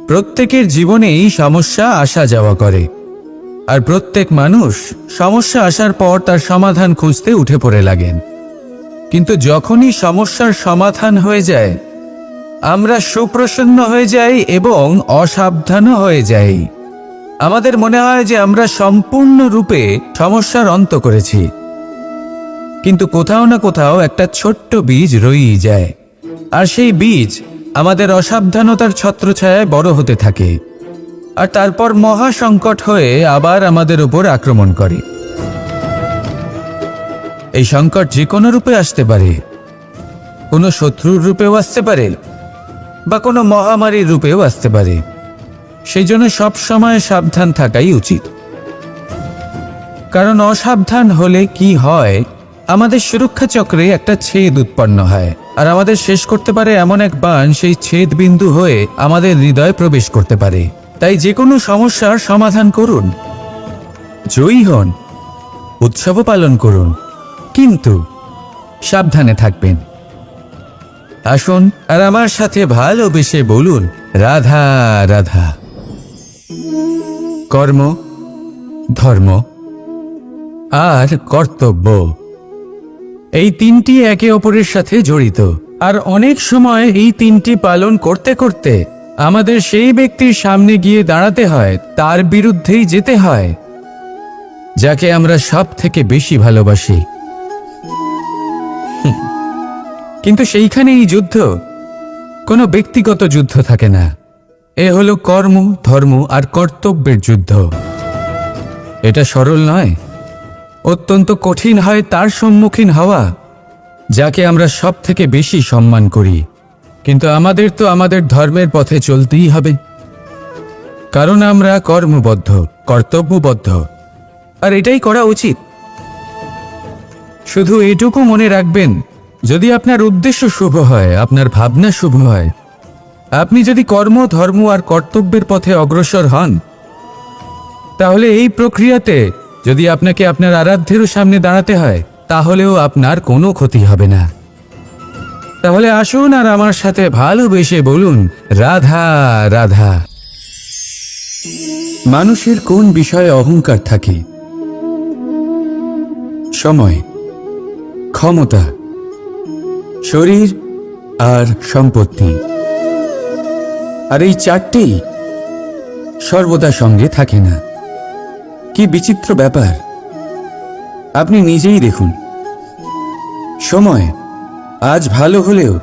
প্রত্যেকের জীবনেই সমস্যা আসা যাওয়া করে, আর প্রত্যেক মানুষ সমস্যা আসার পর তার সমাধান খুঁজতে উঠে পড়ে লাগেন। কিন্তু যখনই সমস্যার সমাধান হয়ে যায়, আমরা সুপ্রসন্ন হয়ে যাই এবং অসাবধানও হয়ে যাই। আমাদের মনে হয় যে আমরা সম্পূর্ণরূপে সমস্যার অন্ত করেছি, কিন্তু কোথাও না কোথাও একটা ছোট্ট বীজ রয়েই যায়, আর সেই বীজ আমাদের অসাবধানতার ছত্রছায়ায় বড় হতে থাকে, আর তারপর মহা সংকট হয়ে আবার আমাদের উপর আক্রমণ করে। এই সংকট যে কোনো রূপে আসতে পারে, কোনো শত্রুর রূপেও আসতে পারে, বা কোনো মহামারীর রূপেও আসতে পারে। সেই জন্য সবসময় সাবধান থাকাই উচিত, কারণ অসাবধান হলে কি হয়, আমাদের সুরক্ষা চক্রে একটা ছেদ উৎপন্ন হয়, আর আমাদের শেষ করতে পারে এমন এক বাণ সেই ছেদ বিন্দু হয়ে আমাদের হৃদয়ে প্রবেশ করতে পারে। তাই যে কোনো সমস্যার সমাধান করুন, জয়ী হন, উৎসবও পালন করুন, কিন্তু সাবধানে থাকবেন। আসুন আর আমার সাথে ভালোবেসে বলুন, রাধা রাধা। কর্ম, ধর্ম আর কর্তব্য, এই তিনটি একে অপরের সাথে জড়িত, আর অনেক সময় এই তিনটি পালন করতে করতে আমাদের সেই ব্যক্তির সামনে গিয়ে দাঁড়াতে হয়, তার বিরুদ্ধেই যেতে হয়, যাকে আমরা সব থেকে বেশি ভালোবাসি। কিন্তু সেইখানে এই যুদ্ধ কোনো ব্যক্তিগত যুদ্ধ থাকে না, এ হলো কর্ম, ধর্ম আর কর্তব্যের যুদ্ধ। এটা সরল নয়, অত্যন্ত কঠিন হয় তার সম্মুখীন হওয়া যাকে আমরা সব থেকে বেশি সম্মান করি। কিন্তু আমাদের তো আমাদের ধর্মের পথে চলতেই হবে, কারণ আমরা কর্মবদ্ধ, কর্তব্যবদ্ধ, আর এটাই করা উচিত। শুধু এটুকু মনে রাখবেন, যদি আপনার উদ্দেশ্য শুভ হয়, আপনার ভাবনা শুভ হয়, আপনি যদি কর্ম, ধর্ম আর কর্তব্যের পথে অগ্রসর হন, তাহলে এই প্রক্রিয়াতে যদি আপনাকে আপনার আরাধ্যেরও সামনে দাঁড়াতে হয়, তাহলেও আপনার কোনো ক্ষতি হবে না। তাহলে আসুন আর আমার সাথে ভালোবেসে বলুন, রাধা রাধা। মানুষের কোন বিষয়ে অহংকার থাকে? সময়, ক্ষমতা, শরীর আর সম্পত্তি। আর এই চারটেই সর্বদা সঙ্গে থাকে না। কি বিচিত্র ব্যাপার! আপনি নিজেই দেখুন, সময় আজ ভালো হলেও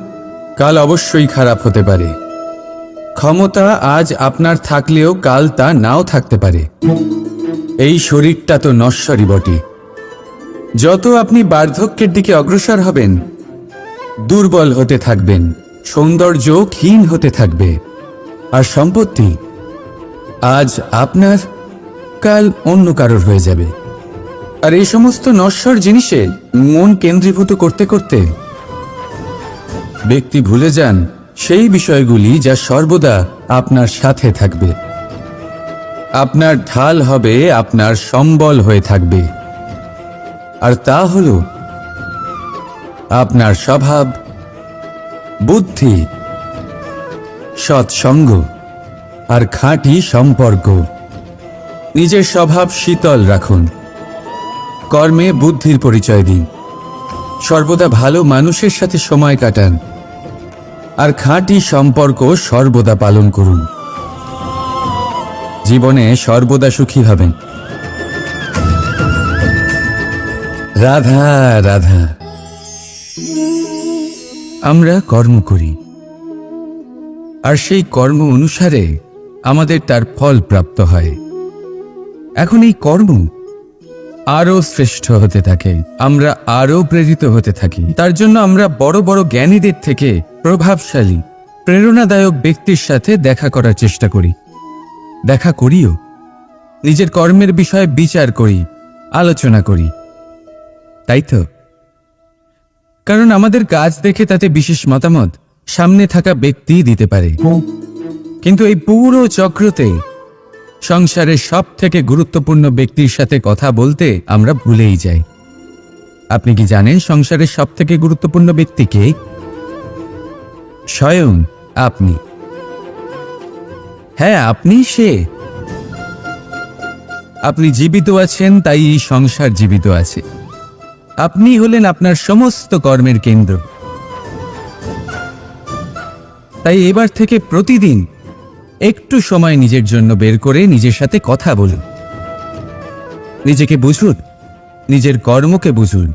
কাল অবশ্যই খারাপ হতে পারে। ক্ষমতা আজ আপনার থাকলেও কাল তা নাও থাকতে পারে। এই শরীরটা তো নশ্বরই বটে। যত আপনি বার্ধক্যের দিকে অগ্রসর হবেন, দুর্বল হতে থাকবেন, সৌন্দর্য ক্ষীণ হতে থাকবে। আর সম্পত্তি আজ আপনার, কাল অন্য কারোর হয়ে যাবে। আর এই সমস্ত নশ্বর জিনিসে মন কেন্দ্রীভূত করতে করতে ব্যক্তি ভুলে যান সেই বিষয়গুলি যা সর্বদা আপনার সাথে থাকবে, আপনার ঢাল হবে, আপনার সম্বল হয়ে থাকবে। আর তা হল আপনার স্বভাব, বুদ্ধি, সৎসঙ্গ আর খাঁটি সম্পর্ক। নিজের স্বভাব শীতল রাখুন, কর্মে বুদ্ধির পরিচয় দিন, সর্বদা ভালো মানুষের সাথে সময় কাটান, আর খাঁটি সম্পর্ক সর্বদা পালন করুন। জীবনে সর্বদা সুখী হবেন। রাধা রাধা। আমরা কর্ম করি, আর সেই কর্ম অনুসারে আমাদের তার ফল প্রাপ্ত হয়। এখন এই কর্ম আরো শ্রেষ্ঠ হতে থাকে, আমরা আরো প্রেরিত হতে থাকি। তার জন্য আমরা বড় বড় জ্ঞানীদের থেকে প্রভাবশালী, প্রেরণাদায়ক ব্যক্তির সাথে দেখা করার চেষ্টা করি, দেখা করিও। নিজের কর্মের বিষয়ে বিচার করি, আলোচনা করি, তাই তো? কারণ আমাদের কাজ দেখে তাতে বিশেষ মতামত সামনে থাকা ব্যক্তি দিতে পারে। কিন্তু এই পুরো চক্রতে সংসারের সব থেকে গুরুত্বপূর্ণ ব্যক্তির সাথে কথা বলতে আমরা ভুলেই যাই। আপনি কি জানেন সংসারের সব থেকে গুরুত্বপূর্ণ ব্যক্তি কে? স্বয়ং আপনি। হ্যাঁ, আপনি সে। আপনি জীবিত আছেন, তাই এই সংসার জীবিত আছে। আপনি হলেন আপনার সমস্ত কর্মের কেন্দ্র। তাই এবার থেকে প্রতিদিন একটু সময় নিজের জন্য বের করে নিজের সাথে কথা বলুন। নিজেকে বুঝুন, নিজের কর্মকে বুঝুন।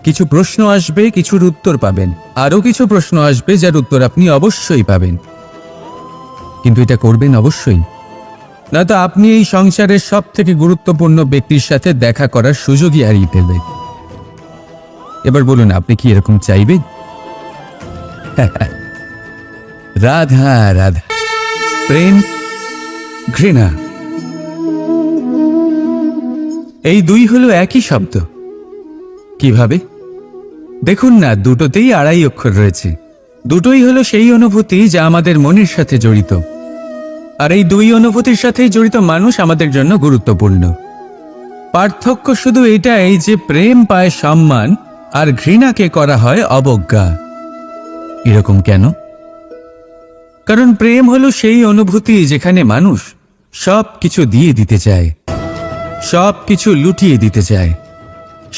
কিছু প্রশ্ন আসবে, কিছুর উত্তর পাবেন। আরও কিছু প্রশ্ন আসবে যার উত্তর আপনি অবশ্যই পাবেন, কিন্তু এটা করবেন অবশ্যই, নয়তো আপনি এই সংসারের সব থেকে গুরুত্বপূর্ণ ব্যক্তির সাথে দেখা করার সুযোগই হারিয়ে ফেলবেন। এবার বলুন, আপনি কি এরকম চাইবেন? রাধা রাধা, প্রেম, ঘৃণা, এই দুই হলো একই শব্দ। কিভাবে? দেখুন না, দুটোতেই আড়াই অক্ষর রয়েছে। দুটোই হলো সেই অনুভূতি যা আমাদের মনের সাথে জড়িত, আর এই দুই অনুভূতির সাথেই জড়িত মানুষ আমাদের জন্য গুরুত্বপূর্ণ। পার্থক্য শুধু এটাই যে প্রেম পায় সম্মান আর ঘৃণাকে করা হয় অবজ্ঞা। এরকম কেন? কারণ প্রেম হলো সেই অনুভূতি যেখানে মানুষ সব কিছু দিয়ে দিতে চায়, সব কিছু লুটিয়ে দিতে চায়।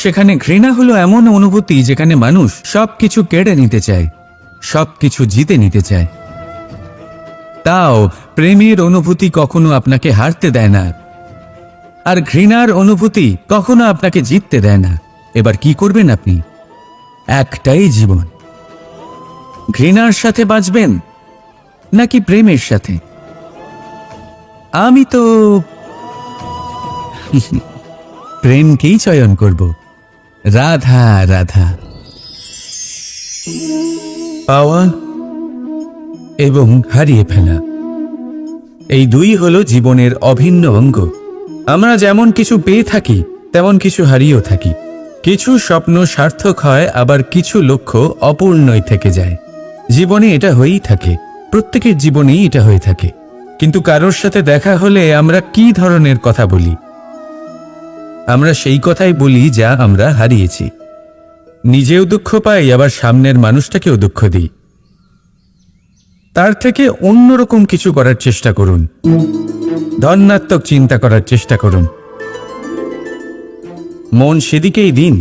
সেখানে ঘৃণা হলো এমন অনুভূতি যেখানে মানুষ সব কিছু কেড়ে নিতে চায়, সব কিছু জিতে নিতে চায়। তাও প্রেমের অনুভূতি কখনো আপনাকে হারতে দেয় না, আর ঘৃণার অনুভূতি কখনো আপনাকে জিততে দেয় না। এবার কি করবেন আপনি? একটাই জীবন। ঘৃণার সাথে বাঁচবেন নাকি প্রেমের সাথে? আমি তো প্রেমকেই চয়ন করব। রাধা রাধা। পাওয়া এবং হারিয়ে ফেলা, এই দুই হলো জীবনের অভিন্ন অঙ্গ। আমরা যেমন কিছু পেয়ে থাকি, তেমন কিছু হারিয়েও থাকি। কিছু স্বপ্ন সার্থক হয়, আবার কিছু লক্ষ্য অপূর্ণই থেকে যায়। জীবনে এটা হয়েই থাকে, প্রত্যেকের জীবনেই এটা হয়ে থাকে। কিন্তু কারোর সাথে দেখা হলে আমরা কি ধরনের কথা বলি? আমরা সেই কথাই বলি যা আমরা হারিয়েছি। নিজেও দুঃখ পাই, আবার সামনের মানুষটাকেও দুঃখ দিই। তার থেকে অন্যরকম কিছু করার চেষ্টা করুন, ধনাত্মক চিন্তা করার চেষ্টা করুন। মন সেদিকেই দিন,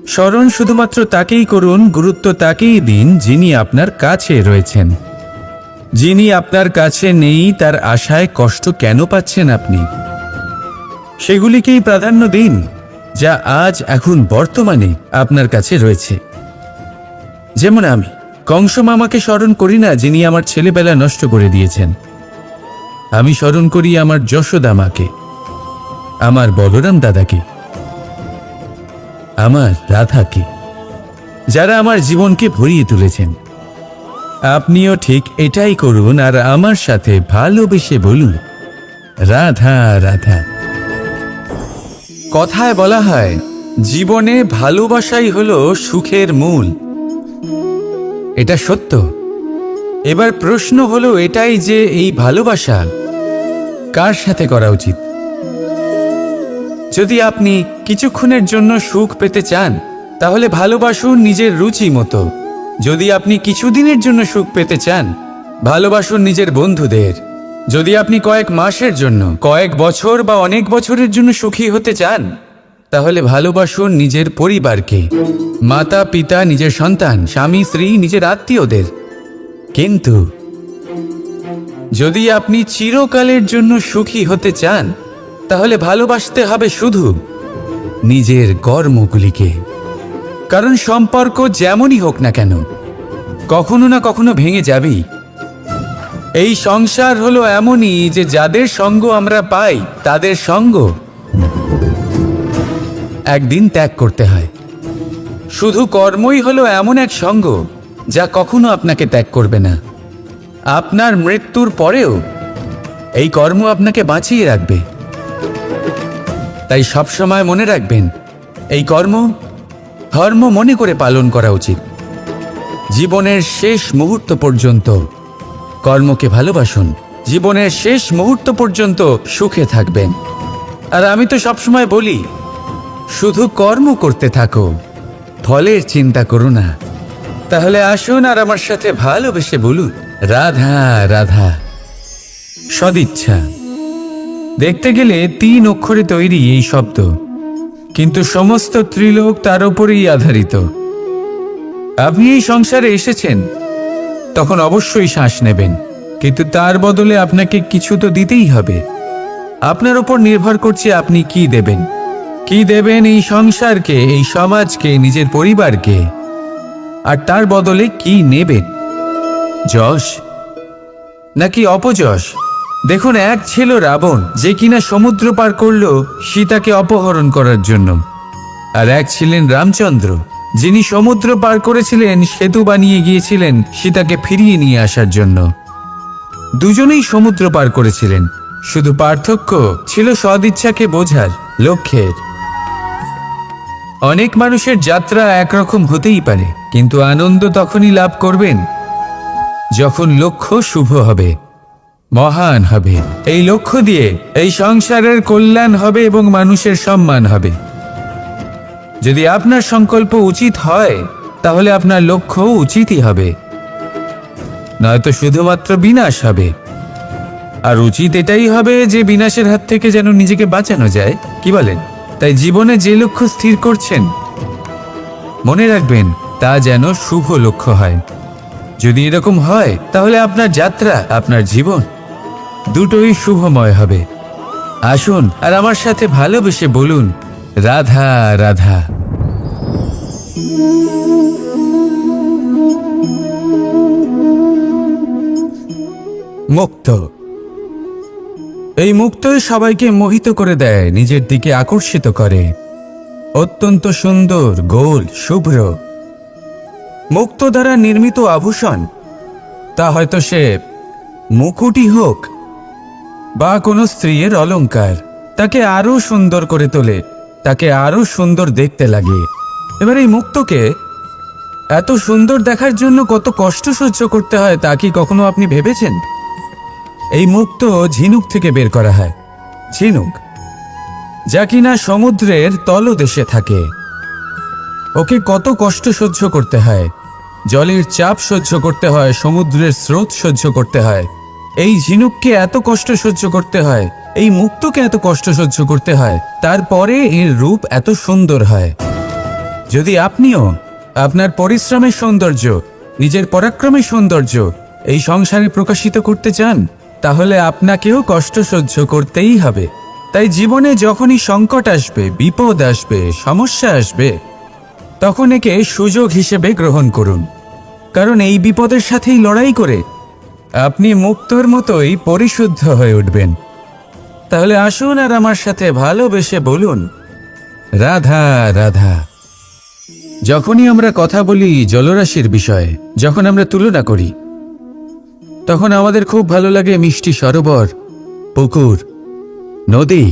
স্মরণ শুধুমাত্র তাকেই করুন, গুরুত্ব তাকেই দিন যিনি আপনার কাছে রয়েছেন। যিনি আপনার কাছে নেই তার আশায় কষ্ট কেন পাচ্ছেন আপনি? সেগুলিকেই প্রাধান্য দিন যা আজ এখন বর্তমানে আপনার কাছে রয়েছে। যেমন আমি কংস মামাকে স্মরণ করি না, যিনি আমার ছেলেবেলা নষ্ট করে দিয়েছেন। আমি স্মরণ করি আমার যশোদা মাকে, আমার বলরাম দাদাকে, আমার রাধাকে, যারা আমার জীবনকে ভরিয়ে তুলেছেন। আপনিও ঠিক এটাই করুন, আর আমার সাথে ভালোবেসে বলুন, রাধা রাধা। কথায় বলা হয়, জীবনে ভালোবাসাই হলো সুখের মূল। এটা সত্য। এবার প্রশ্ন হলো এটাই যে এই ভালোবাসা কার সাথে করা উচিত? যদি আপনি কিছুক্ষণের জন্য সুখ পেতে চান, তাহলে ভালোবাসুন নিজের রুচি মতো। যদি আপনি কিছুদিনের জন্য সুখ পেতে চান, ভালোবাসুন নিজের বন্ধুদের। যদি আপনি কয়েক মাসের জন্য, কয়েক বছর বা অনেক বছরের জন্য সুখী হতে চান, তাহলে ভালোবাসুন নিজের পরিবারকে, মাতা পিতা, নিজের সন্তান, স্বামী স্ত্রী, নিজের আত্মীয়দের। কিন্তু যদি আপনি চিরকালের জন্য সুখী হতে চান, তাহলে ভালোবাসতে হবে শুধু নিজের কর্মগুলিকে। কারণ সম্পর্ক যেমনই হোক না কেন, কখনো না কখনো ভেঙে যাবেই। এই সংসার হলো এমনই যে যাদের সঙ্গ আমরা পাই, তাদের সঙ্গ একদিন ত্যাগ করতে হয়। শুধু কর্মই হলো এমন এক সঙ্গ যা কখনো আপনাকে ত্যাগ করবে না। আপনার মৃত্যুর পরেও এই কর্ম আপনাকে বাঁচিয়ে রাখবে। তাই সবসময় মনে রাখবেন, এই কর্ম ধর্ম মনে করে পালন করা উচিত। জীবনের শেষ মুহূর্ত পর্যন্ত কর্মকে ভালোবাসুন, জীবনের শেষ মুহূর্ত পর্যন্ত সুখে থাকবেন। আর আমি তো সবসময় বলি, শুধু কর্ম করতে থাকো, ফলের চিন্তা করো না। তাহলে আসুন আর আমার সাথে ভালোবেসে বলুন, রাধা রাধা। সদিচ্ছা। দেখতে গেলে 3 অক্ষরে তৈরি এই শব্দ, কিন্তু সমস্ত ত্রিলোক তার উপরেই আধারিত। আপনি এই সংসারে এসেছেন, তখন অবশ্যই শ্বাস নেবেন, কিন্তু তার বদলে আপনাকে কিছু তো দিতেই হবে। আপনার উপর নির্ভর করছে আপনি কি দেবেন। কি দেবেন এই সংসারকে, এই সমাজকে, নিজের পরিবারকে, আর তার বদলে কি নেবেন? যশ নাকি অপযশ? দেখুন, এক ছিল রাবণ, যে কিনা সমুদ্র পার করল সীতাকে অপহরণ করার জন্য, আর এক ছিলেন রামচন্দ্র, যিনি সমুদ্র পার করেছিলেন, সেতু বানিয়ে গিয়েছিলেন সীতাকে ফিরিয়ে নিয়ে আসার জন্য। দুজনেই সমুদ্র পার করেছিলেন, শুধু পার্থক্য ছিল সদিচ্ছাকে বোঝার, লক্ষ্যের। অনেক মানুষের যাত্রা একরকম হতেই পারে, কিন্তু আনন্দ তখনই লাভ করবেন যখন লক্ষ্য শুভ হবে, মহান হবে। এই লক্ষ্য দিয়ে এই সংসারের কল্যাণ হবে এবং মানুষের সম্মান হবে। যদি আপনার সংকল্প উচিত হয়, তাহলে আপনার লক্ষ্য উচিতই হবে, নয়তো শুধুমাত্র বিনাশ হবে। আর উচিত এটাই হবে যে বিনাশের হাত থেকে যেন নিজেকে বাঁচানো যায়, কি বলেন? তাই জীবনে যে লক্ষ্য স্থির করছেন, মনে রাখবেন তা যেন শুভ লক্ষ্য হয়। যদি এরকম হয়, তাহলে আপনার যাত্রা, আপনার জীবন দুটোই শুভময় হবে। আসুন আর আমার সাথে ভালোবেসে বলুন, রাধা রাধা। মুক্ত। এই মুক্তই সবাইকে মোহিত করে দেয়, নিজের দিকে আকর্ষিত করে। অত্যন্ত সুন্দর, গোল, শুভ্র। মুক্ত দ্বারা নির্মিত আভূষণ, তা হয়তো সে মুকুটই হোক বা কোনো স্ত্রীর অলংকার, তাকে আরো সুন্দর করে তোলে, তাকে আরো সুন্দর দেখতে লাগে। এবার এই মুক্তকে এত সুন্দর দেখার জন্য কত কষ্ট সহ্য করতে হয়, তা কি কখনো আপনি ভেবেছেন? এই মুক্ত ঝিনুক থেকে বের করা হয়। ঝিনুক, যা কিনা সমুদ্রের তলদেশে থাকে। ওকে কত কষ্ট সহ্য করতে হয়, জলের চাপ সহ্য করতে হয়, সমুদ্রের স্রোত সহ্য করতে হয়। এই ঝিনুককে এত কষ্ট সহ্য করতে হয়, এই মুক্তকে এত কষ্ট সহ্য করতে হয়, তারপরে এর রূপ এত সুন্দর হয়। যদি আপনিও আপনার পরিশ্রমের সৌন্দর্য, নিজের পরাক্রমের সৌন্দর্য এই সংসারে প্রকাশিত করতে চান, তাহলে আপনাকেও কষ্ট সহ্য করতেই হবে। তাই জীবনে যখনই সংকট আসবে, বিপদ আসবে, সমস্যা আসবে, তখন একে সুযোগ হিসেবে গ্রহণ করুন। কারণ এই বিপদের সাথেই লড়াই করে আপনি মুক্তর মতোই পরিশুদ্ধ হয়ে উঠবেন। তাহলে আসুন আর আমার সাথে ভালোবেসে বলুন, রাধা রাধা। যখনই আমরা কথা বলি জলরাশির বিষয়ে, যখন আমরা তুলনা করি, তখন আমাদের খুব ভালো লাগে মিষ্টি সরোবর, পুকুর, নদী।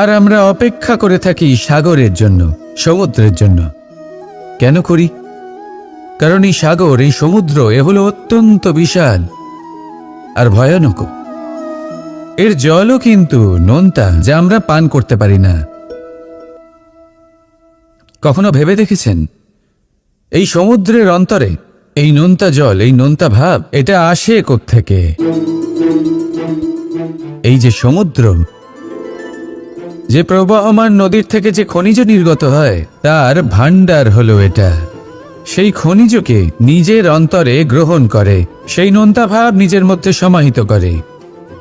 আর আমরা অপেক্ষা করে থাকি সাগরের জন্য, সমুদ্রের জন্য। কেন করি? কারণ এই সাগর, এই সমুদ্র, এ হলো অত্যন্ত বিশাল আর ভয়ানক। এর জলও কিন্তু নোনতা, যা আমরা পান করতে পারি না। কখনো ভেবে দেখেছেন এই সমুদ্রের অন্তরে এই নোনতা জল, এই নোনতা ভাব, এটা আসে কোত্থেকে? এই যে সমুদ্র, যে প্রবাহমান নদীর থেকে যে খনিজ নির্গত হয়, তার ভান্ডার হলো এটা। সেই খনিজকে নিজের অন্তরে গ্রহণ করে, সেই নোনতা ভাব নিজের মধ্যে সমাহিত করে,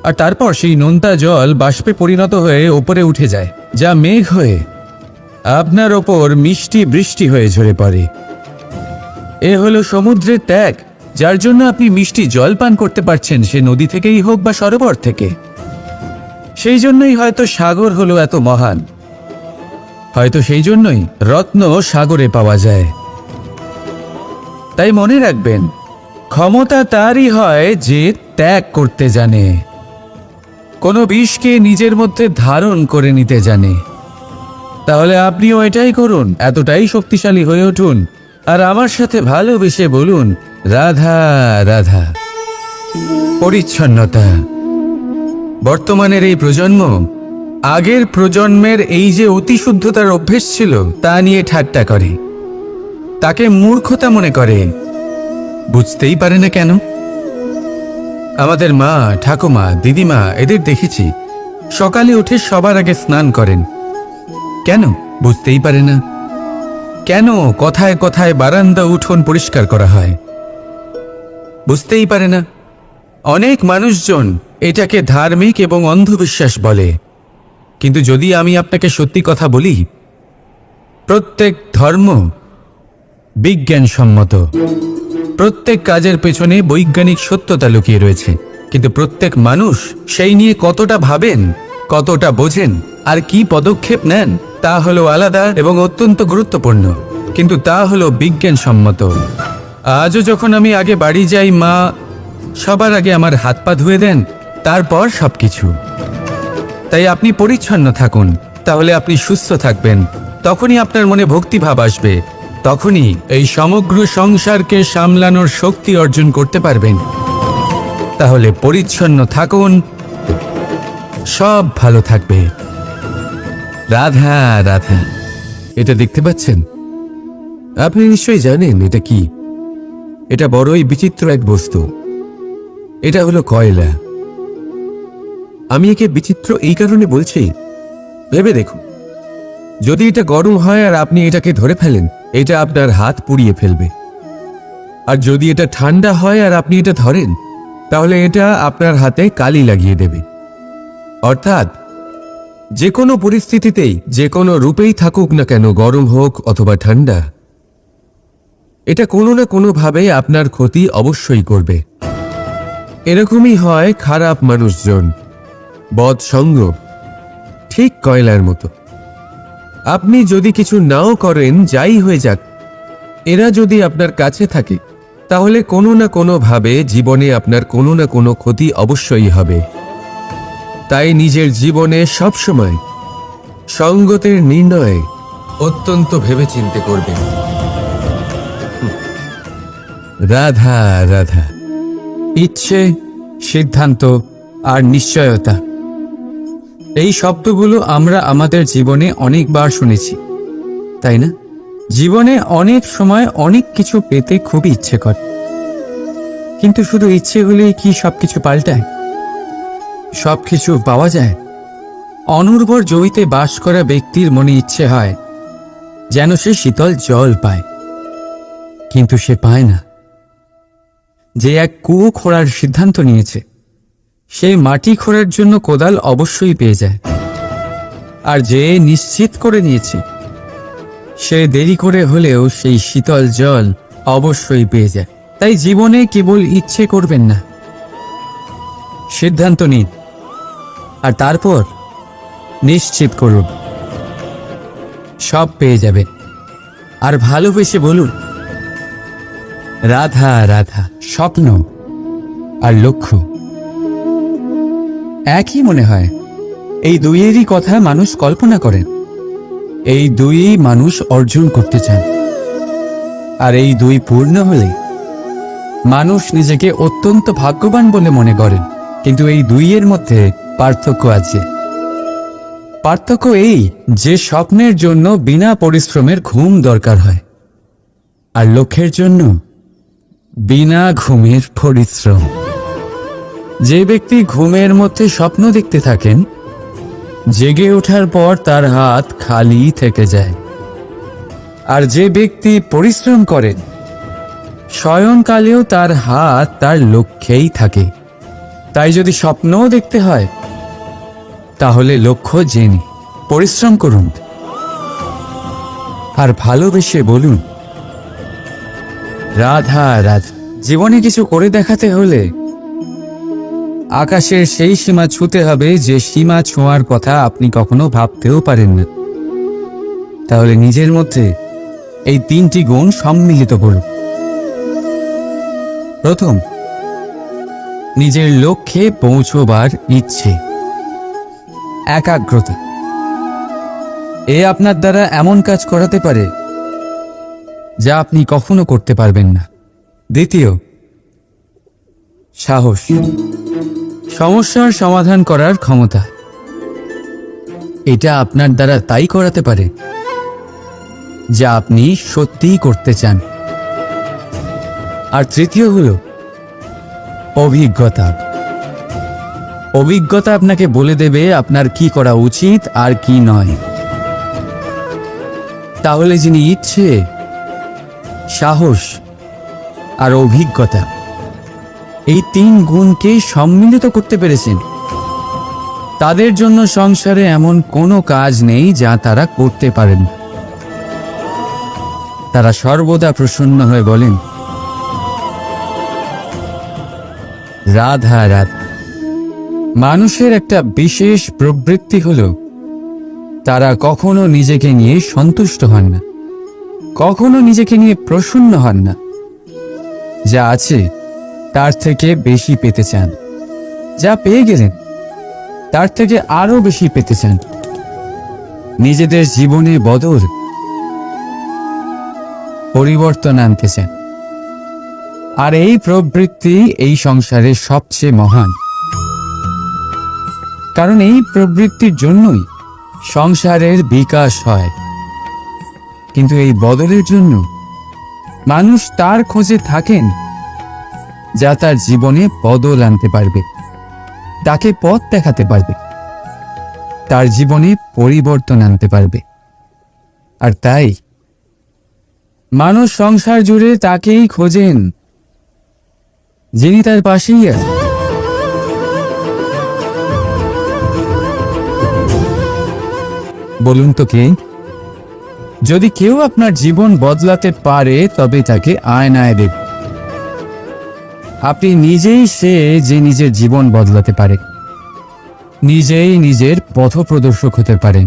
আর তারপর সেই নোনতা জল বাষ্পে পরিণত হয়ে ওপরে উঠে যায়, যা মেঘ হয়ে আপনার ওপর মিষ্টি বৃষ্টি হয়ে ঝরে পড়ে। এ হলো সমুদ্রের ত্যাগ, যার জন্য আপনি মিষ্টি জল পান করতে পারছেন, সে নদী থেকেই হোক বা সরোবর থেকে। সেই জন্যই হয়তো সাগর হলো এত মহান, হয়তো সেই জন্যই রত্ন সাগরে পাওয়া যায়। তাই মনে রাখবেন, ক্ষমতা তারই হয় যে ত্যাগ করতে জানে, কোনো বিষকে নিজের মধ্যে ধারণ করে নিতে জানে। তাহলে আপনিও এটাই করুন, এতটাই শক্তিশালী হয়ে উঠুন, আর আমার সাথে ভালোবেসে বলুন, রাধা রাধা। পরিচ্ছন্নতা। বর্তমানের এই প্রজন্ম আগের প্রজন্মের এই যে অতিশুদ্ধতার অভ্যেস ছিল, তা নিয়ে ঠাট্টা করে, তাকে মূর্খতা মনে করে। বুঝতেই পারে না কেন? আমাদের মা, ঠাকুমা, দিদিমা এদের দেখেছি সকালে উঠে সবার আগে স্নান করেন। কেন বুঝতেই পারে না। কেন কথায় কথায় বারান্দা উঠোন পরিষ্কার করা হয়, বুঝতেই পারে না। অনেক মানুষজন এটাকে ধার্মিক এবং অন্ধবিশ্বাস বলে, কিন্তু যদি আমি আপনাকে সত্যি কথা বলি, প্রত্যেক ধর্ম বিজ্ঞানসম্মত। প্রত্যেক কাজের পেছনে বৈজ্ঞানিক সত্যতা লুকিয়ে রয়েছে, কিন্তু প্রত্যেক মানুষ সেই নিয়ে কতটা ভাবেন, কতটা বোঝেন আর কি পদক্ষেপ নেন তা হলো আলাদা এবং অত্যন্ত গুরুত্বপূর্ণ, কিন্তু তা হলো বিজ্ঞানসম্মত। আজও যখন আমি আগে বাড়ি যাই, মা সবার আগে আমার হাত পা ধুয়ে দেন, তারপর সবকিছু। তাই আপনি পরিচ্ছন্ন থাকুন, তাহলে আপনি সুস্থ থাকবেন। তখনই আপনার মনে ভক্তিভাব আসবে, তখনই এই সমগ্র সংসারকে সামলানোর শক্তি অর্জন করতে পারবেন। তাহলে পরিচ্ছন্ন থাকুন, সব ভালো থাকবে। রাধা রাধা। এটা দেখতে পাচ্ছেন? আপনি নিশ্চয়ই জানেন এটা কি। এটা বড়ই বিচিত্র এক বস্তু। এটা হলো কয়লা। আমি একে বিচিত্র এই কারণে বলছি, ভেবে দেখুন, যদি এটা গরম হয় আর আপনি এটাকে ধরে ফেলেন, এটা আপনার হাত পুড়িয়ে ফেলবে। আর যদি এটা ঠান্ডা হয় আর আপনি এটা ধরেন, তাহলে এটা আপনার হাতে কালি লাগিয়ে দেবে। অর্থাৎ যে কোনো পরিস্থিতিতেই, যে কোনো রূপেই থাকুক না কেন, গরম হোক অথবা ঠান্ডা, এটা কোনো না কোনোভাবে আপনার ক্ষতি অবশ্যই করবে। এরকমই হয় খারাপ মানুষজন, বদসঙ্গ, ঠিক কয়লার মতো। আপনি যদি কিছু নাও করেন, যাই হয়ে যাক, এরা যদি আপনার কাছে থাকে, তাহলে কোনো না কোনোভাবে জীবনে আপনার কোনো না কোনো ক্ষতি অবশ্যই হবে। তাই নিজের জীবনে সবসময় সঙ্গতের নির্ণয় অত্যন্ত ভেবেচিন্তে করবেন। রাধা রাধা। ইচ্ছে, সিদ্ধান্ত আর নিশ্চয়তা, এই শব্দগুলো আমরা আমাদের জীবনে অনেকবার শুনেছি, তাই না? জীবনে অনেক সময় অনেক কিছু পেতে খুবই ইচ্ছে করে, কিন্তু শুধু ইচ্ছে হলেই কি সবকিছু পাল্টায়? সবকিছু পাওয়া যায়? অনুর্বর জমিতে বাস করা ব্যক্তির মনে ইচ্ছে হয় যেন সে শীতল জল পায়, কিন্তু সে পায় না। যে এক কুয়ো খোঁড়ার সিদ্ধান্ত নিয়েছে, সে মাটি খোঁড়ার জন্য কোদাল অবশ্যই পেয়ে যায়। আর যে নিশ্চিত করে নিয়েছে, সে দেরি করে হলেও সেই শীতল জল অবশ্যই পেয়ে যায়। তাই জীবনে কেবল ইচ্ছে করবেন না, সিদ্ধান্ত নিন আর তারপর নিশ্চিত করুন, সব পেয়ে যাবে। আর ভালোবেসে বলুন, রাধা রাধা। স্বপ্ন আর লক্ষ্য একই মনে হয়। এই দুইয়েরই কথা মানুষ কল্পনা করেন, এই দুইই মানুষ অর্জন করতে চান। আর এই দুই পূর্ণ হলে মানুষ নিজেকে অত্যন্ত ভাগ্যবান বলে মনে করেন। কিন্তু এই দুইয়ের মধ্যে পার্থক্য আছে। পার্থক্য এই যে স্বপ্নের জন্য বিনা পরিশ্রমের ঘুম দরকার হয়, আর লক্ষ্যের জন্য বিনা ঘুমের পরিশ্রম। যে ব্যক্তি ঘুমের মধ্যে স্বপ্ন দেখতে থাকেন, জেগে ওঠার পর তার হাত খালি থেকে যায়। আর যে ব্যক্তি পরিশ্রম করেন, শয়নকালেও তার হাত তার লক্ষ্যেই থাকে। তাই যদি স্বপ্নও দেখতে হয়, তাহলে লক্ষ্য জেনে পরিশ্রম করুন আর ভালোবেসে বলুন, রাধা রাধা। জীবনে কিছু করে দেখাতে হলে আকাশের সেই সীমা ছুঁতে হবে যে সীমা ছোঁয়ার কথা আপনি কখনো ভাবতেও পারেন না। তাহলে নিজের মধ্যে এই তিনটি গুণ সম্মিলিত করুন। প্রথম, নিজের লক্ষ্যে পৌঁছবার ইচ্ছে, একাগ্রতা। এ আপনার দ্বারা এমন কাজ করাতে পারে যা আপনি কখনো করতে পারবেন না। দ্বিতীয়, সাহস, সমস্যার সমাধান করার ক্ষমতা। এটা আপনার দ্বারা তাই করাতে পারে যা আপনি সত্যিই করতে চান। আর তৃতীয় হলো অভিজ্ঞতা। অভিজ্ঞতা আপনাকে বলে দেবে আপনার কি করা উচিত আর কি নয়। তাহলে যিনি ইচ্ছে, সাহস আর অভিজ্ঞতা এই 3 গুণকে সম্মিলিত করতে পেরেছেন, তাদের জন্য সংসারে এমন কোনো কাজ নেই যা তারা করতে পারেন। তারা সর্বদা প্রসন্ন হয়ে বলেন, রাধা রাধা। মানুষের একটা বিশেষ প্রবৃত্তি হল তারা কখনো নিজেকে নিয়ে সন্তুষ্ট হন না, কখনো নিজেকে নিয়ে প্রসন্ন হন না। যা আছে তার থেকে বেশি পেতে চান, যা পেয়ে গেলেন তার থেকে আরো বেশি পেতে চান। নিজেদের জীবনে বদল, পরিবর্তন আনতে চান। আর এই প্রবৃত্তি এই সংসারের সবচেয়ে মহান, কারণ এই প্রবৃত্তির জন্যই সংসারের বিকাশ হয়। কিন্তু এই বদলের জন্য মানুষ তার খোঁজে থাকেন যা তার জীবনে বদল আনতে পারবে, তাকে পথ দেখাতে পারবে, তার জীবনে পরিবর্তন আনতে পারবে। আর তাই মানুষ সংসার জুড়ে তাকেই খোঁজেন যিনি তার পাশেই আছেন। বলুন তো কে? যদি কেউ আপনার জীবন বদলাতে পারে তবে তাকে আয়নায় দেখুন। আপনি নিজেই সে যে নিজের জীবন বদলাতে পারে, নিজেই নিজের পথপ্রদর্শক হতে পারে,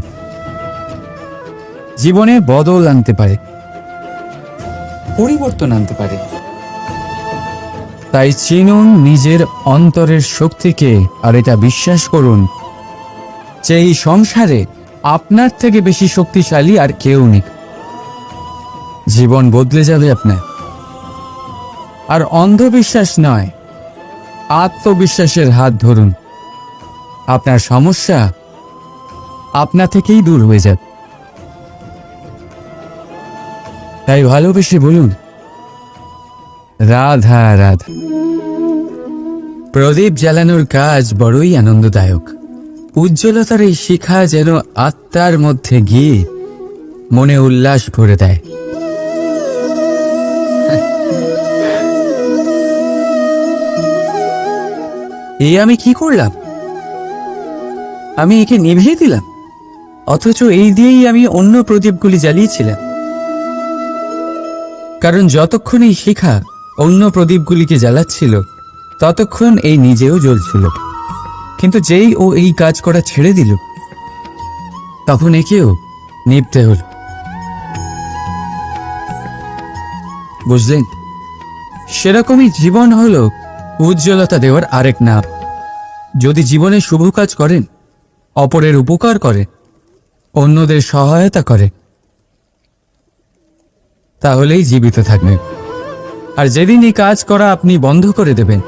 জীবনে বদল আনতে পারে, পরিবর্তন আনতে পারে। তাই চিনুন নিজের অন্তরের শক্তিকে, আর এটা বিশ্বাস করুন যে এই সংসারে আপনার থেকে বেশি শক্তিশালী আর কেউ নেই। জীবন বদলে যাবে আপনার। আর অন্ধবিশ্বাস নয়, আত্মবিশ্বাসের হাত ধরুন। আপনার সমস্যা আপনা থেকেই দূর হয়ে যাবে। তাই ভালোবেসে বলুন, রাধা রাধা। প্রদীপ জ্বালানোর কাজ বড়ই আনন্দদায়ক। উজ্জ্বলতার এই শিখা যেন আত্মার মধ্যে গিয়ে মনে উল্লাস ভরে দেয়। এই আমি কি করলাম? আমি একে নিভিয়ে দিলাম, অথচ এই দিয়েই আমি অন্য প্রদীপগুলি জ্বালিয়েছিলাম। কারণ যতক্ষণ এই শিখা অন্য প্রদীপগুলিকে জ্বালাচ্ছিল ততক্ষণ এই নিজেও জ্বলছিল। কিন্তু যেই ও এই কাজ করা ছেড়ে দিল তখন একেও নিভতে হল। বুঝলেন? সেরকমই জীবন হলো উজ্জ্বলতা দেওয়ার আরেক নাম। যদি জীবনে শুভ কাজ করেন, অপরের উপকার করে, অন্যদের সহায়তা করে, তাহলেই জীবিত থাকবেন। আর যেদিন এই কাজ করা আপনি বন্ধ করে দেবেন,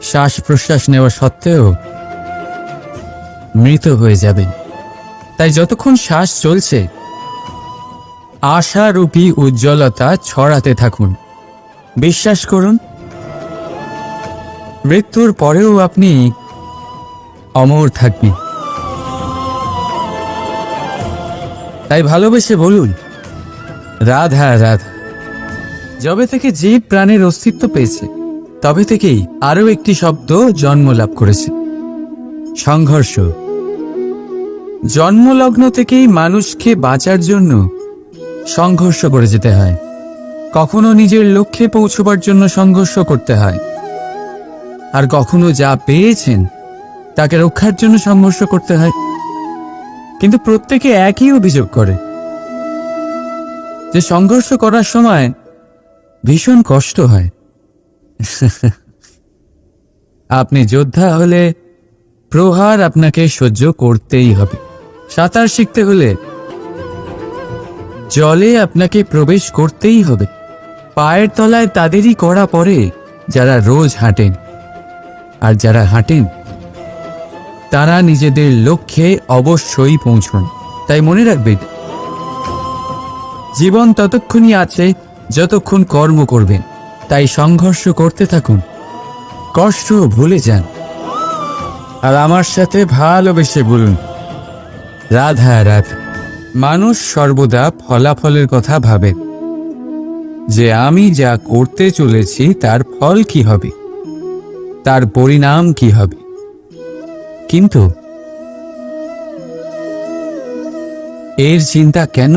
শ্বাস প্রশ্বাস নেওয়া সত্ত্বেও মৃত হয়ে যাবেন। তাই যতক্ষণ শ্বাস চলছে আশারূপী উজ্জ্বলতা ছড়াতে থাকুন। বিশ্বাস করুন, মৃত্যুর পরেও আপনি অমর থাকবেন। তাই ভালোবেসে বলুন, রাধা রাধা। যবে থেকে জীব প্রাণের অস্তিত্ব পেয়েছে তবে থেকেই আরো একটি শব্দ জন্ম লাভ করেছে, সংঘর্ষ। জন্মলগ্ন থেকেই মানুষকে বাঁচার জন্য সংঘর্ষ করে যেতে হয়। কখনো নিজের লক্ষ্যে পৌঁছবার জন্য সংঘর্ষ করতে হয়, আর কখনো যা পেয়েছেন তাকে রক্ষার জন্য সংঘর্ষ করতে হয়। কিন্তু প্রত্যেকে একই অভিযোগ করে যে সংঘর্ষ করার সময় ভীষণ কষ্ট হয়। আপনি যোদ্ধা হলে প্রহার আপনাকে সহ্য করতেই হবে। সাঁতার শিখতে হলে জলে আপনাকে প্রবেশ করতেই হবে। পায়ের তলায় তাদেরই কড়া পড়ে যারা রোজ হাঁটেন, আর যারা হাঁটেন তারা নিজেদের লক্ষ্যে অবশ্যই পৌঁছন। তাই মনে রাখবেন, জীবন ততক্ষণই আছে যতক্ষণ কর্ম করবেন। তাই সংঘর্ষ করতে থাকুন, কষ্ট ভুলে যান, আর আমার সাথে ভালোবেসে বলুন, রাধা রাধা। মানুষ সর্বদা ফলাফলের কথা ভাবে, যে আমি যা করতে চলেছি তার ফল কি হবে, তার পরিণাম কি হবে। কিন্তু এর চিন্তা কেন?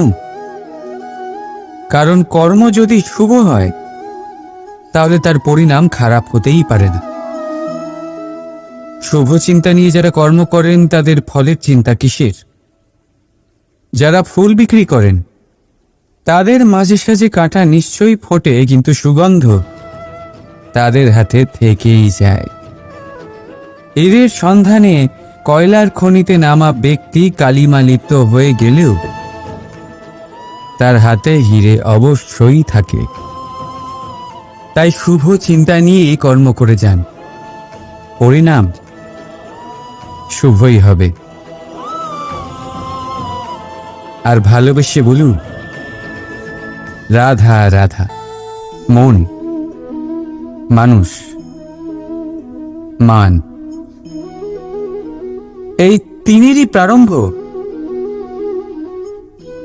কারণ কর্ম যদি শুভ হয় তাহলে তার পরিণাম খারাপ হতেই পারে না। শুভ চিন্তা নিয়ে যারা কর্ম করেন তাদের ফলের চিন্তা কিসের? যারা ফুল বিক্রি করেন তাদের মাঝে সাঝে কাঁটা নিশ্চয়ই ফোটে, কিন্তু সুগন্ধ তাদের হাতে থেকেই যায়। হীরের সন্ধানে কয়লার খনিতে নামা ব্যক্তি কালিমা লিপ্ত হয়ে গেলেও তার হাতে হীরে অবশ্যই থাকে। তাই শুভ চিন্তা নিয়েই কর্ম করে যান, পরিণাম শুভই হবে। আর ভালোবেসে বলুন, রাধা রাধা। মন, মানুষ, মান, এই তিনেরই প্রারম্ভ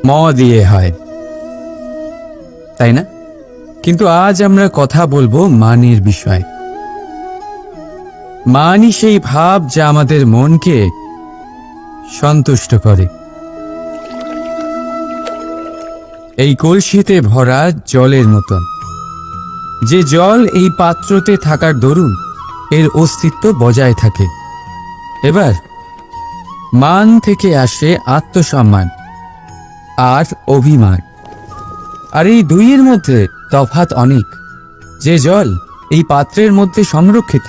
ম দিয়ে হয়, তাই না? কিন্তু আজ আমরা কথা বলবো মানের বিষয়। মানই সেই ভাব যা আমাদের মনকে সন্তুষ্ট করে। এই কলসিতে ভরা জলের মতন, যে জল এই পাত্রতে থাকার দরুন এর অস্তিত্ব বজায় থাকে। এবার মান থেকে আসে আত্মসম্মান আর অভিমান, আর এই দুইয়ের মধ্যে তফাৎ অনেক। যে জল এই পাত্রের মধ্যে সংরক্ষিত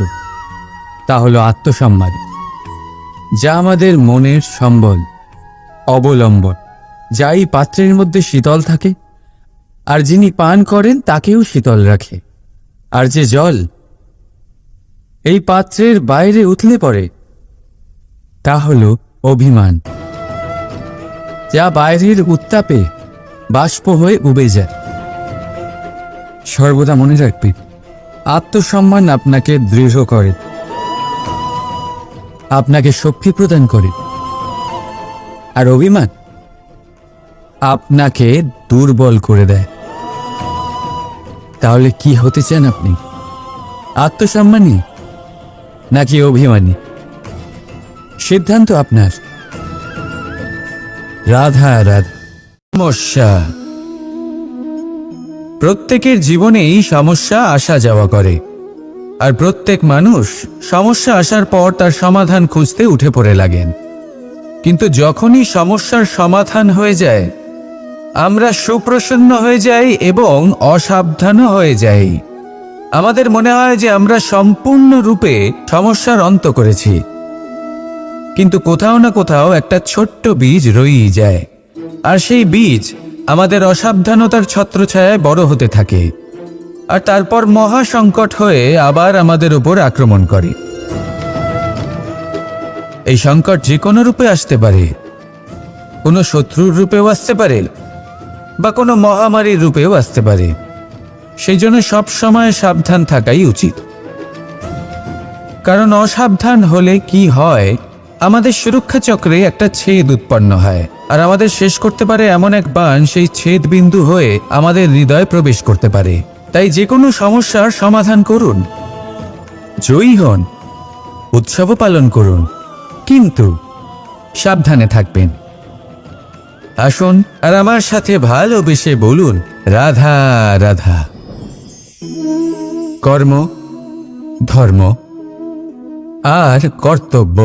তা হলো আত্মসম্মান, যা আমাদের মনের সম্বল, অবলম্বন, যা এই পাত্রের মধ্যে শীতল থাকে আর যিনি পান করেন তাকেও শীতল রাখে। আর যে জল এই পাত্রের বাইরে উথলে পড়ে তা হলো অভিমান, যা বাইরের উত্তাপে বাষ্প হয়ে উবে যায়। সর্বদা মনে রাখবে, আত্মসম্মান আপনাকে দৃঢ় করে, আপনাকে শক্তি প্রদান করে, আর অভিমান আপনাকে দুর্বল করে দেয়। তাহলে কি হতে চান আপনি? আত্মসম্মানী নাকি অভিমানী? সিদ্ধান্ত আপনার। রাধা রাধা। সমস্যা। প্রত্যেকের জীবনেই সমস্যা আসা যাওয়া করে, আর প্রত্যেক মানুষ সমস্যা আসার পর তার সমাধান খুঁজতে উঠে পড়ে লাগেন। কিন্তু যখনই সমস্যার সমাধান হয়ে যায় আমরা সুপ্রসন্ন হয়ে যাই এবং অসাবধানও হয়ে যাই। আমাদের মনে হয় যে আমরা সম্পূর্ণরূপে সমস্যার অন্ত করেছি, কিন্তু কোথাও না কোথাও একটা ছোট্ট বীজ রয়েই যায়, আর সেই বীজ আমাদের অসাবধানতার ছত্রছায়ায় বড় হতে থাকে, আর তারপর মহা সংকট হয়ে আবার আমাদের উপর আক্রমণ করে। এই সংকট যে কোনো রূপে আসতে পারে, কোনো শত্রুর রূপেও আসতে পারে বা কোনো মহামারীর রূপেও আসতে পারে। সেই জন্য সবসময় সাবধান থাকাই উচিত, কারণ অসাবধান হলে কি হয়, আমাদের সুরক্ষা চক্রে একটা ছেদ উৎপন্ন হয়, আর আমাদের শেষ করতে পারে এমন এক বাণ সেই ছেদ বিন্দু হয়ে আমাদের হৃদয়ে প্রবেশ করতে পারে। তাই যে কোনো সমস্যার সমাধান করুন, জয়ী হন, উৎসব পালন করুন, কিন্তু সাবধানে থাকবেন। আসুন আর আমার সাথে ভালোবেসে বলুন, রাধা রাধা। কর্ম, ধর্ম আর কর্তব্য,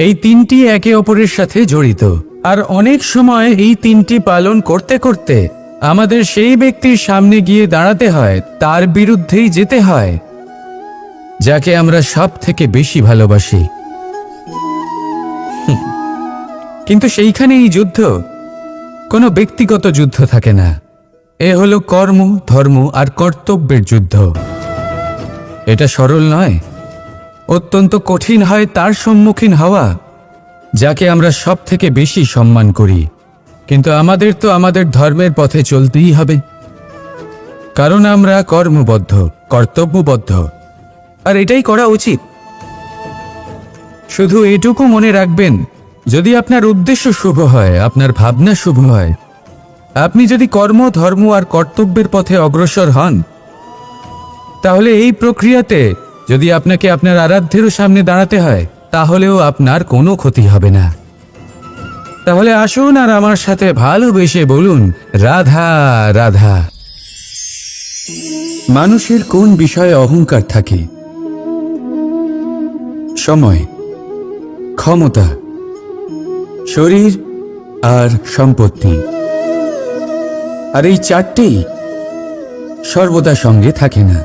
এই তিনটি একে অপরের সাথে জড়িত, আর অনেক সময় এই তিনটি পালন করতে করতে আমাদের সেই ব্যক্তির সামনে গিয়ে দাঁড়াতে হয়, তার বিরুদ্ধেই যেতে হয় যাকে আমরা সব থেকে বেশি ভালোবাসি। কিন্তু সেইখানেই যুদ্ধ, কোনো ব্যক্তিগত যুদ্ধ থাকে না। এ হলো কর্ম, ধর্ম আর কর্তব্যের যুদ্ধ। এটা সরল নয়, অত্যন্ত কঠিন হয় তার সম্মুখীন হওয়া যাকে আমরা সব থেকে বেশি সম্মান করি। কিন্তু আমাদের তো আমাদের ধর্মের পথে চলতেই হবে। কারণ আমরা কর্মবদ্ধ, কর্তব্যবদ্ধ, আর এটাই করা উচিত। শুধু এটুকু মনে রাখবেন, যদি আপনার উদ্দেশ্য শুভ হয়, আপনার ভাবনা শুভ হয়, আপনি যদি কর্ম, ধর্ম আর কর্তব্যের পথে অগ্রসর হন, তাহলে এই প্রক্রিয়াতে যদি আপনাকে আপনার আরাধ্যেরও সামনে দাঁড়াতে হয়, তাহলেও আপনার কোনো ক্ষতি হবে না। তাহলে আসুন আর আমার সাথে ভালোবেসে বলুন, রাধা রাধা। মানুষের কোন বিষয়ে অহংকার থাকে? সময়, ক্ষমতা, শরীর আর সম্পত্তি। আর এই চারটেই সর্বদা সঙ্গে থাকে না।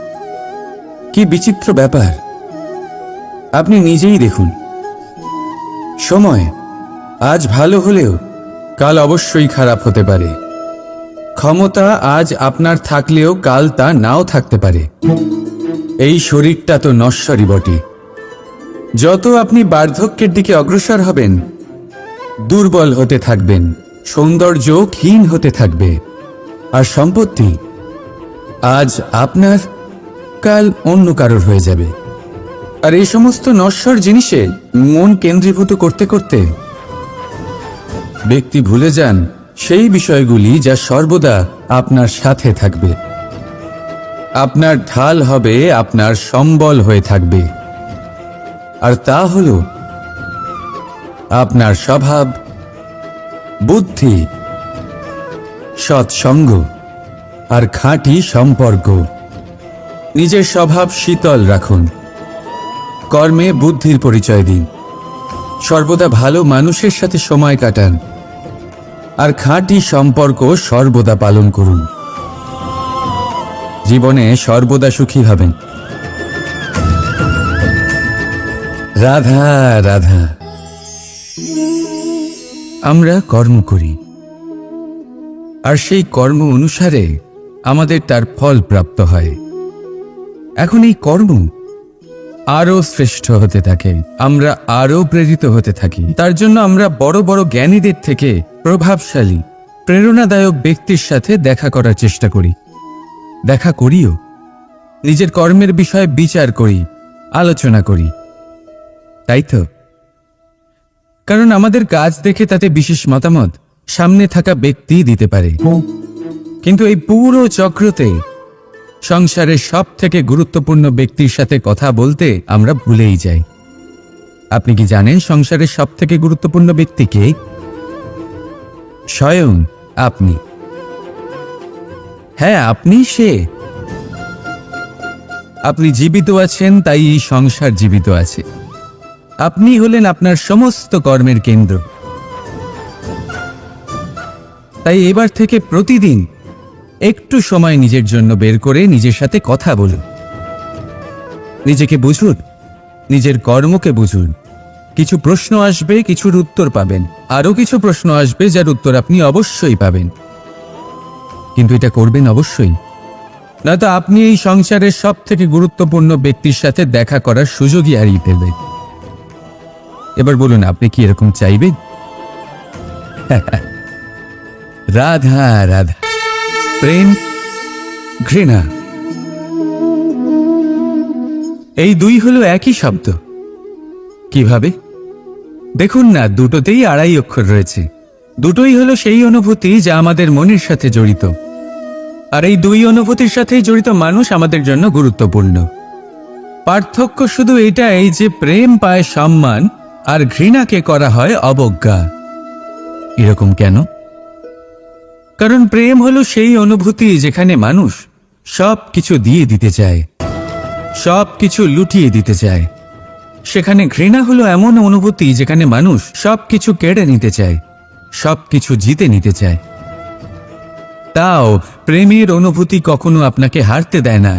কি বিচিত্র ব্যাপার! আপনি নিজেই দেখুন, সময় আজ ভালো হলেও কাল অবশ্যই খারাপ হতে পারে। ক্ষমতা আজ আপনার থাকলেও কাল তা নাও থাকতে পারে। এই শরীরটা তো নশ্বরই বটে। যত আপনি বার্ধক্যের দিকে অগ্রসর হবেন, দুর্বল হতে থাকবেন, সৌন্দর্য ক্ষীণ হতে থাকবে। আর সম্পত্তি আজ আপনার, কাল অন্য কারোর হয়ে যাবে। আর এই সমস্ত নশ্বর জিনিসে মন কেন্দ্রীভূত করতে করতে ব্যক্তি ভুলে যান সেই বিষয়গুলি যা সর্বদা আপনার সাথে থাকবে, আপনার ঢাল হবে, আপনার সম্বল হয়ে থাকবে। আর তা হল আপনার স্বভাব, বুদ্ধি, সৎসঙ্গ আর খাঁটি সম্পর্ক। নিজের স্বভাব শীতল রাখুন, কর্মে বুদ্ধির পরিচয় দিন, সর্বদা ভালো মানুষের সাথে সময় কাটান, আর খাঁটি সম্পর্ক সর্বদা পালন করুন। জীবনে সর্বদা সুখী হবেন। রাধা রাধা। আমরা কর্ম করি, আর সেই কর্ম অনুসারে আমাদের তার ফল প্রাপ্ত হয়। এখন এই কর্ম আরো শ্রেষ্ঠ হতে থাকে, আমরা আরো প্রেরিত হতে থাকি। তার জন্য আমরা বড় বড় জ্ঞানীদের থেকে প্রভাবশালী, প্রেরণাদায়ক ব্যক্তির সাথে দেখা করার চেষ্টা করি, দেখা করিও। নিজের কর্মের বিষয়ে বিচার করি, আলোচনা করি, তাই তো? কারণ আমাদের কাজ দেখে তাতে বিশেষ মতামত সামনে থাকা ব্যক্তি দিতে পারে। কিন্তু এই পুরো চক্রতে সংসারের সব থেকে গুরুত্বপূর্ণ ব্যক্তির সাথে কথা বলতে আমরা ভুলেই যাই। আপনি কি জানেন সংসারের সব থেকে গুরুত্বপূর্ণ ব্যক্তি কে? স্বয়ং আপনি। হ্যাঁ, আপনি সে। আপনি জীবিত আছেন, তাই এই সংসার জীবিত আছে। আপনি হলেন আপনার সমস্ত কর্মের কেন্দ্র। তাই এবার থেকে প্রতিদিন একটু সময় নিজের জন্য বের করে নিজের সাথে কথা বলুন। নিজেকে বুঝুন, নিজের কর্মকে বুঝুন। কিছু প্রশ্ন আসবে, কিছুর উত্তর পাবেন। আরো কিছু প্রশ্ন আসবে যার উত্তর আপনি অবশ্যই পাবেন। কিন্তু এটা করবেন অবশ্যই, নয়তো আপনি এই সংসারের সব থেকে গুরুত্বপূর্ণ ব্যক্তির সাথে দেখা করার সুযোগই হারিয়ে ফেলবেন। এবার বলুন, আপনি কি এরকম চাইবেন? রাধা রাধা। প্রেম, ঘৃণা, এই দুই হলো একই শব্দ। কিভাবে? দেখুন না, দুটোতেই আড়াই অক্ষর রয়েছে। দুটোই হলো সেই অনুভূতি যা আমাদের মনের সাথে জড়িত। আর এই দুই অনুভূতির সাথেই জড়িত মানুষ আমাদের জন্য গুরুত্বপূর্ণ। পার্থক্য শুধু এটাই যে প্রেম পায় সম্মান আর ঘৃণাকে করা হয় অবজ্ঞা। এরকম কেন? কারণ প্রেম হলো সেই অনুভূতি যেখানে মানুষ সব কিছু দিয়ে দিতে চায়, সব কিছু লুটিয়ে দিতে চায়। সেখানে ঘৃণা হলো এমন অনুভূতি যেখানে মানুষ সব কিছু কেড়ে নিতে চায়, সব কিছু জিতে নিতে চায়। তাও প্রেমের অনুভূতি কখনো আপনাকে হারতে দেয় না,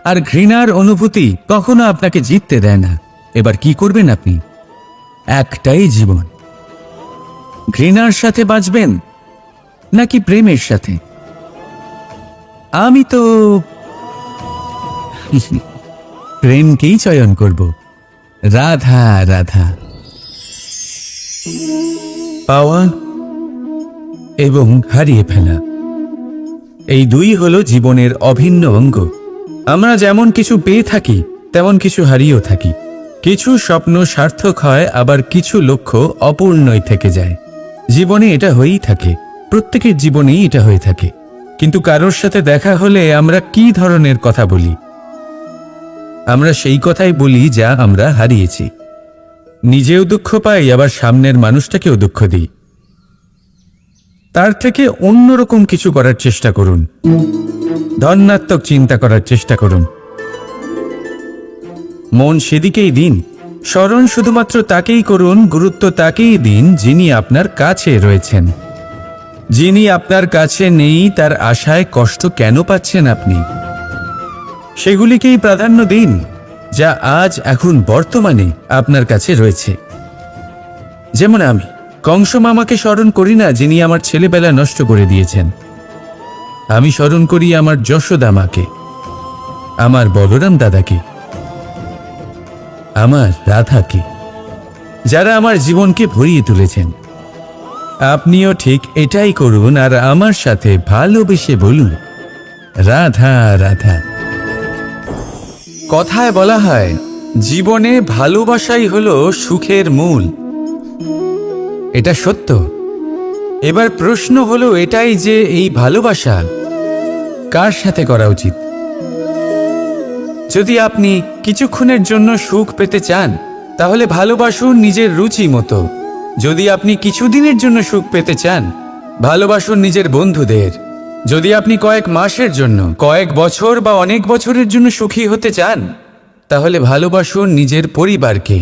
আর ঘৃণার অনুভূতি কখনো আপনাকে জিততে দেয় না। এবার কি করবেন আপনি? একটাই জীবন। ঘৃণার সাথে বাঁচবেন নাকি প্রেমের সাথে? আমি তো প্রেমকেই চয়ন করব। রাধা রাধা। পাওয়া এবং হারিয়ে ফেলা, এই দুই হলো জীবনের অভিন্ন অঙ্গ। আমরা যেমন কিছু পেয়ে থাকি, তেমন কিছু হারিয়েও থাকি। কিছু স্বপ্ন সার্থক হয়, আবার কিছু লক্ষ্য অপূর্ণই থেকে যায়। জীবনে এটা হয়েই থাকে, প্রত্যেকের জীবনেই এটা হয়ে থাকে। কিন্তু কারোর সাথে দেখা হলে আমরা কি ধরনের কথা বলি? আমরা সেই কথাই বলি যা আমরা হারিয়েছি। নিজেও দুঃখ পাই, আবার সামনের মানুষটাকেও দুঃখ দিই। তার থেকে অন্যরকম কিছু করার চেষ্টা করুন, ধনাত্মক চিন্তা করার চেষ্টা করুন। মন সেদিকেই দিন, স্মরণ শুধুমাত্র তাকেই করুন, গুরুত্ব তাকেই দিন যিনি আপনার কাছে রয়েছেন। যিনি আপনার কাছে নেই তার আশায় কষ্ট কেন পাচ্ছেন আপনি? সেগুলিকেই প্রাধান্য দিন যা আজ এখন বর্তমানে আপনার কাছে রয়েছে। যেমন আমি কংস মামাকে স্মরণ করি না, যিনি আমার ছেলেবেলা নষ্ট করে দিয়েছেন। আমি স্মরণ করি আমার যশোদা মাকে, আমার বলরাম দাদাকে, আমার রাধাকে, যারা আমার জীবনকে ভরিয়ে তুলেছেন। আপনিও ঠিক এটাই করুন, আর আমার সাথে ভালোবেসে বলুন, রাধা রাধা। কথায় বলা হয়, জীবনে ভালোবাসাই হলো সুখের মূল। এটা সত্য। এবার প্রশ্ন হলো এটাই যে এই ভালোবাসা কার সাথে করা উচিত? যদি আপনি কিছুক্ষণের জন্য সুখ পেতে চান, তাহলে ভালোবাসুন নিজের রুচি মতো। যদি আপনি কিছুদিনের জন্য সুখ পেতে চান, ভালোবাসুন নিজের বন্ধুদের। যদি আপনি কয়েক মাসের জন্য, কয়েক বছর বা অনেক বছরের জন্য সুখী হতে চান, তাহলে ভালোবাসুন নিজের পরিবারকে,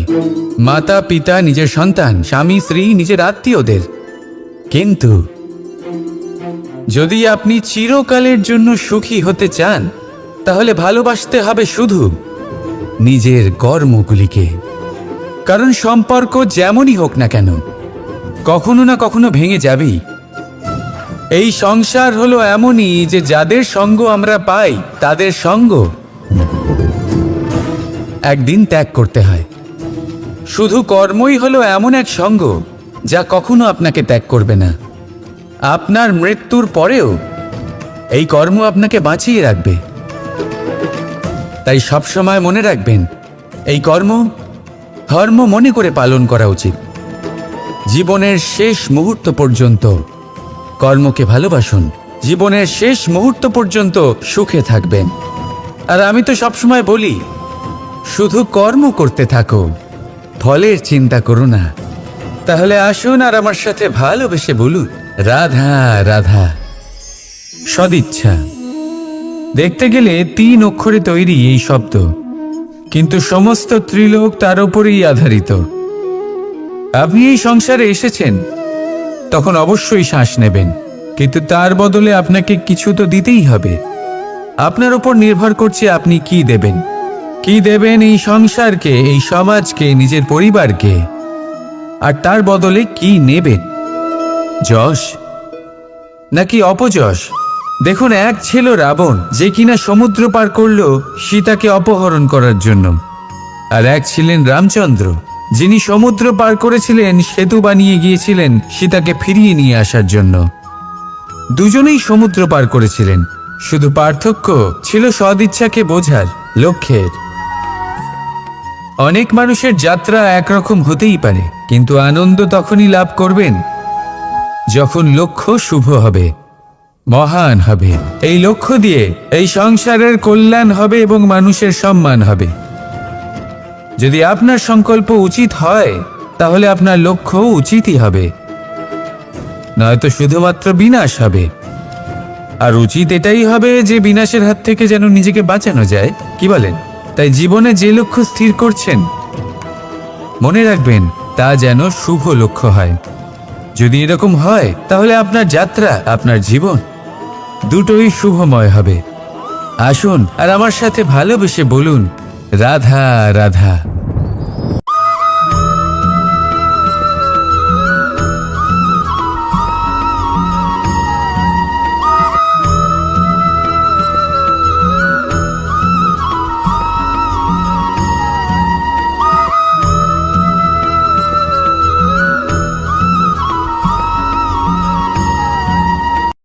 মাতা পিতা, নিজের সন্তান, স্বামী স্ত্রী, নিজের আত্মীয়দের। কিন্তু যদি আপনি চিরকালের জন্য সুখী হতে চান, তাহলে ভালোবাসতে হবে শুধু নিজের কর্মগুলিকে। কারণ সম্পর্ক যেমনই হোক না কেন, কখনো না কখনো ভেঙে যাবেই। এই সংসার হলো এমনই যে যাদের সঙ্গ আমরা পাই, তাদের সঙ্গ একদিন ত্যাগ করতে হয়। শুধু কর্মই হলো এমন এক সঙ্গ যা কখনো আপনাকে ত্যাগ করবে না। আপনার মৃত্যুর পরেও এই কর্ম আপনাকে বাঁচিয়ে রাখবে। তাই সবসময় মনে রাখবেন, এই কর্ম ধর্ম মনে করে পালন করা উচিত। জীবনের শেষ মুহূর্ত পর্যন্ত কর্মকে ভালোবাসুন, জীবনের শেষ মুহূর্ত পর্যন্ত সুখে থাকবেন। আর আমি তো সবসময় বলি, শুধু কর্ম করতে থাকো, ফলের চিন্তা করো না। তাহলে আসুন আর আমার সাথে ভালোবেসে বলুন, রাধা রাধা। সদিচ্ছা দেখতে গেলে 3 অক্ষরে তৈরি এই শব্দ, কিন্তু সমস্ত ত্রিলোক তার উপরেই আধারিত। আপনি এই সংসারে এসেছেন, তখন অবশ্যই শ্বাস নেবেন, কিন্তু তার বদলে আপনাকে কিছু তো দিতেই হবে। আপনার উপর নির্ভর করছে আপনি কি দেবেন। কি দেবেন এই সংসারকে, এই সমাজকে, নিজের পরিবারকে, আর তার বদলে কি নেবেন? যশ নাকি অপযশ? দেখুন, এক ছিল রাবণ, যে কিনা সমুদ্র পার করল সীতাকে অপহরণ করার জন্য। আর এক ছিলেন রামচন্দ্র, যিনি সমুদ্র পার করেছিলেন, সেতু বানিয়ে গিয়েছিলেন সীতাকে ফিরিয়ে নিয়ে আসার জন্য। দুজনেই সমুদ্র পার করেছিলেন, শুধু পার্থক্য ছিল সদিচ্ছাকে বোঝার, লক্ষ্যের। অনেক মানুষের যাত্রা একরকম হতেই পারে, কিন্তু আনন্দ তখনই লাভ করবেন যখন লক্ষ্য শুভ হবে, মহান হবে। এই লক্ষ্য দিয়ে এই সংসারের কল্যাণ হবে এবং মানুষের সম্মান হবে। যদি আপনার সংকল্প উচিত হয়, তাহলে আপনার লক্ষ্য উচিতই হবে, নয়তো শুধুমাত্র বিনাশ হবে। আর উচিত এটাই হবে যে বিনাশের হাত থেকে যেন নিজেকে বাঁচানো যায়, কি বলেন? তাই জীবনে যে লক্ষ্য স্থির করছেন, মনে রাখবেন তা যেন শুভ লক্ষ্য হয়। যদি এরকম হয়, তাহলে আপনার যাত্রা, আপনার জীবন দুটোই শুভময় হবে। আসুন আর আমার সাথে ভালোবেসে বলুন, রাধা রাধা।